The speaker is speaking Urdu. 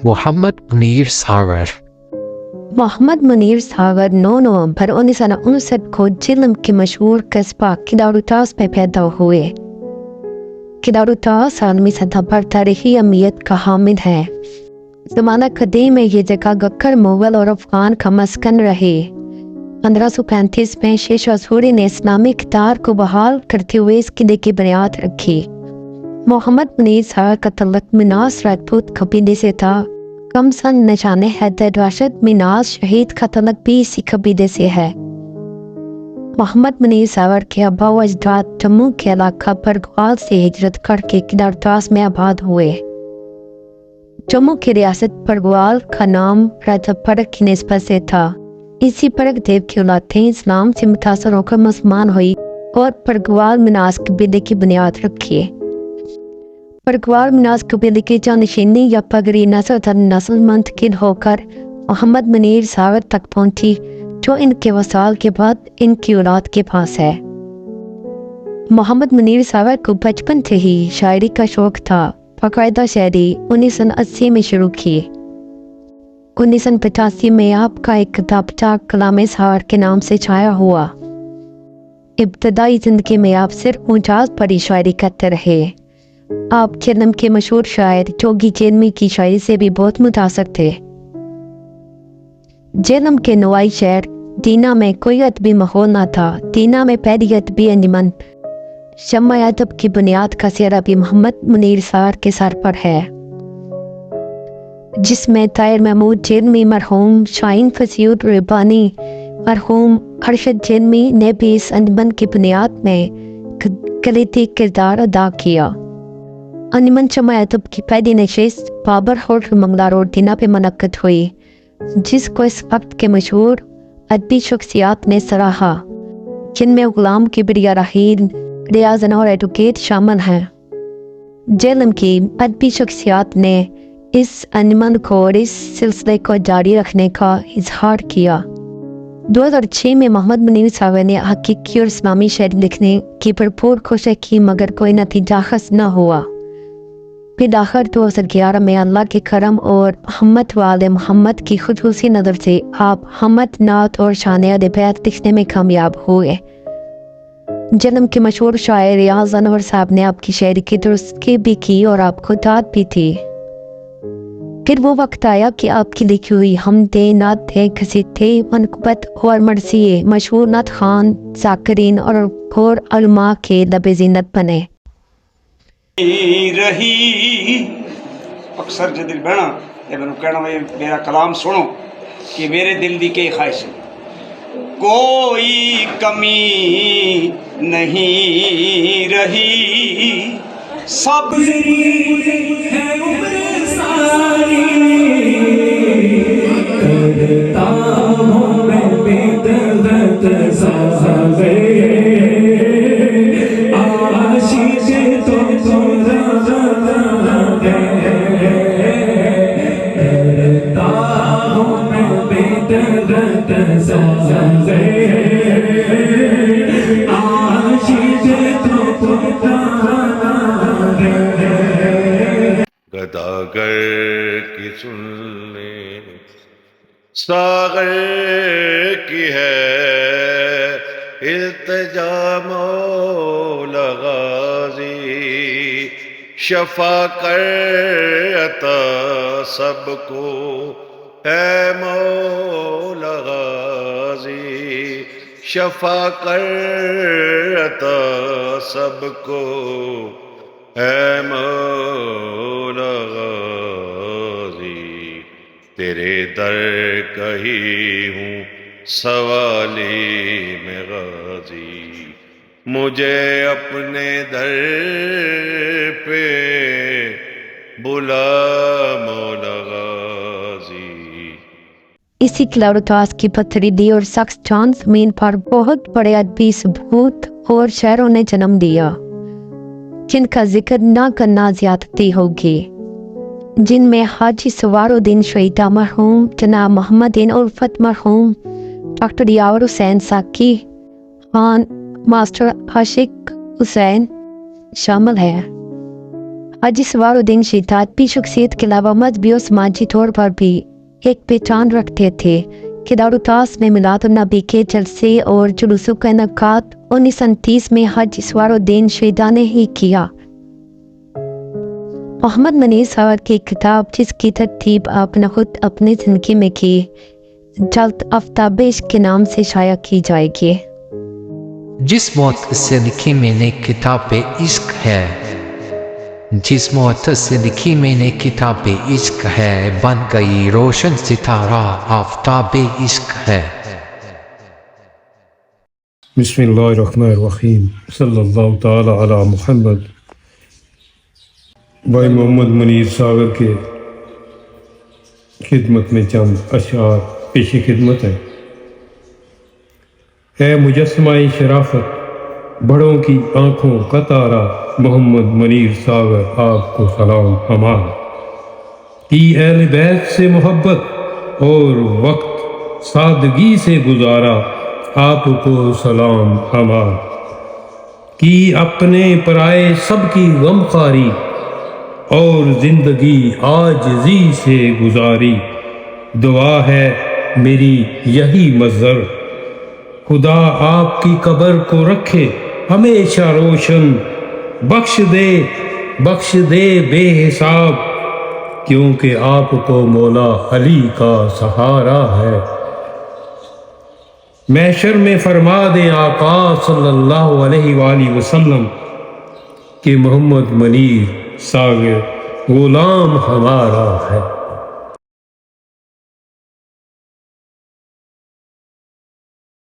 محمد منیر ساور محمد منیر ساور 9 نومبر 1959 کو جہلم کے مشہور قصبہ کداروتاس میں پیدا ہوئے۔ کداروتاس عالمی سطح پر تاریخی اہمیت کا حامل ہے۔ زمانہ قدیم میں یہ جگہ گکر، مغل اور افغان کا مسکن رہی۔ 1535 میں شیشا سوری نے اسلامی اقتدار کو بحال کرتے ہوئے اس قلعے کی بنیاد رکھی۔ محمد منیر ساور کا تعلق مناس راجپوت قبیلے سے تھا۔ کم سن نشان حیدر راشد مناس شہید کا تعلق بھی اسی قبیلے سے ہے۔ محمد منیر ساور کے آباء و اجداد جموں کے علاقہ پرگوال سے ہجرت کر کے کداروتاس میں آباد ہوئے۔ جموں کی ریاست پرگوال کا نام راجہ پرگ کی نسبت سے تھا۔ اسی پرگ دیو کی اولادیں اسلام سے متاثر ہو کر مسلمان ہوئی اور پرگوال مناس قبیلے کی بنیاد رکھی۔ پرگوال مناس قبیلے کی جانشینی یا پگڑی نسل در نسل منتقل ہو کر محمد منیر ساور تک پہنچی، جو ان کے وصال کے بعد ان کی اولاد کے پاس ہے۔ محمد منیر ساور کو بچپن سے ہی شاعری کا شوق تھا۔ باقاعدہ شاعری 1980 میں شروع کی۔ 1985 میں آپ کا ایک کتابچہ کلام ساور کے نام سے شائع ہوا۔ ابتدائی زندگی میں آپ صرف مجاز پڑھی شاعری کرتے رہے۔ آپ جہلم کے مشہور شاعر جوگی چیلمی کی شاعری سے بھی بہت متاثر تھے۔ جہلم کے نوائی شہر دینا میں کوئی ادبی ماحول نہ تھا۔ دینا میں پہلی ادبی انجمن شمع ادب کی بنیاد کا سہرا بھی محمد منیر ساور کے سر پر ہے، جس میں طاہر محمود جیلمی مرحوم، شاہین فصیح ربانی مرحوم، ارشد جیلمی نے بھی اس انجمن کی بنیاد میں کلیدی کردار ادا کیا۔ انجمن شمع ادب کی پہلی نشست بابر ہوٹل منگلا روڈ دینا پہ منعقد ہوئی، جس کو اس وقت کے مشہور ادبی شخصیات نے سراہا، جن میں غلام کبریا رحیل، ریاض انور ایڈوکیٹ شامل ہیں۔ جہلم کی ادبی شخصیات نے اس انجمن کو اور اس سلسلے کو جاری رکھنے کا اظہار کیا۔ 2006 میں محمد منیر ساور نے حقیقی اور اسلامی شاعری لکھنے کی بھرپور کوشش کی، مگر کوئی نتیجہ حاصل نہ ہوا۔ پھر آخر 2011 میں اللہ کے کرم اور محمد وآل محمد کی خصوصی نظر سے آپ حمد، نعت اور شان اہل بیت لکھنے میں کامیاب ہوئے۔ جہلم کے مشہور شاعر ریاض انور صاحب نے آپ کی شاعری کی درستگی بھی کی اور آپ کو داد بھی تھی۔ پھر وہ وقت آیا کہ آپ کی لکھی ہوئی حمدیں، نعتیں، قصیدے، منقبت اور مرثیے مشہور نعت خوان، ذاکرین اور علماء کے لب زینت بنے۔ رہی اکثر جدل بہنا یہ میں کہنا میرا کلام سنو کہ میرے دل دی کی خواہش ہے، کوئی کمی نہیں رہی، سب ہے عمر ساری، کرتا ہوں میں بدعت سازے، گداگر کی سن لے ساغر کی ہے التجا، مولا غازی شفا کر عطا سب کو ہے، مولا غازی شفا کر عطا سب کو ہے، مولا غازی تیرے در کا ہی ہوں سوالی میں غازی، مجھے اپنے در پہ بلا مولا غازی۔ اسی کداروتاس کی پتھریلی اور سخت جان زمین پر بہت بڑے ادبی ثبوت اور شاعروں نے جنم لیا، جن کا ذکر نہ کرنا زیادتی ہوگی، جن میں حاجی سوار الدین شہیدہ مرحوم، جناب محمد الفت مرحوم، ڈاکٹر یاور حسین ساکی خان، ماسٹر عاشق حسین شامل ہے۔ حاجی سوار الدین شیطان اپنی شخصیت کے علاوہ مذہبی اور سماجی طور پر بھی ایک پہچان رکھتے تھے کہ دارالتاس میں میلاد النبی کے جلسے اور جلوسوں کا انعقاد 1929 میں حاجی سوار الدین شیطان نے ہی کیا۔ محمد منیر ساور کی کتاب جس کی ترتیب آپ نے خود اپنی زندگی میں کی جلد آفتاب عشق کے نام سے شائع کی جائے گی۔ جس موت سے لکھی میں نے کتاب عشق ہے، جس موت سے لکھی میں نے کتاب عشق ہے، بن گئی روشن ستارہ آفتاب عشق ہے۔ بسم اللہ الرحمن الرحیم، صلی اللہ تعالی علی محمد۔ بھائی محمد منیر ساگر کے خدمت میں چند اشعار پیش خدمت ہے۔ اے مجسمہ شرافت، بڑوں کی آنکھوں کا تارا، محمد منیر ساگر آپ کو سلام ہمارا۔ کی اہل بیت سے محبت اور وقت سادگی سے گزارا، آپ کو سلام ہمارا۔ کی اپنے پرائے سب کی غمخواری، اور زندگی عاجزی سے گزاری۔ دعا ہے میری یہی مظہر، خدا آپ کی قبر کو رکھے ہمیشہ روشن، بخش دے بے حساب، کیونکہ آپ کو مولا علی کا سہارا ہے۔ محشر میں فرما دیں آقا صلی اللہ علیہ وآلہ وسلم کہ محمد منیر ساگر غلام ہمارا ہے۔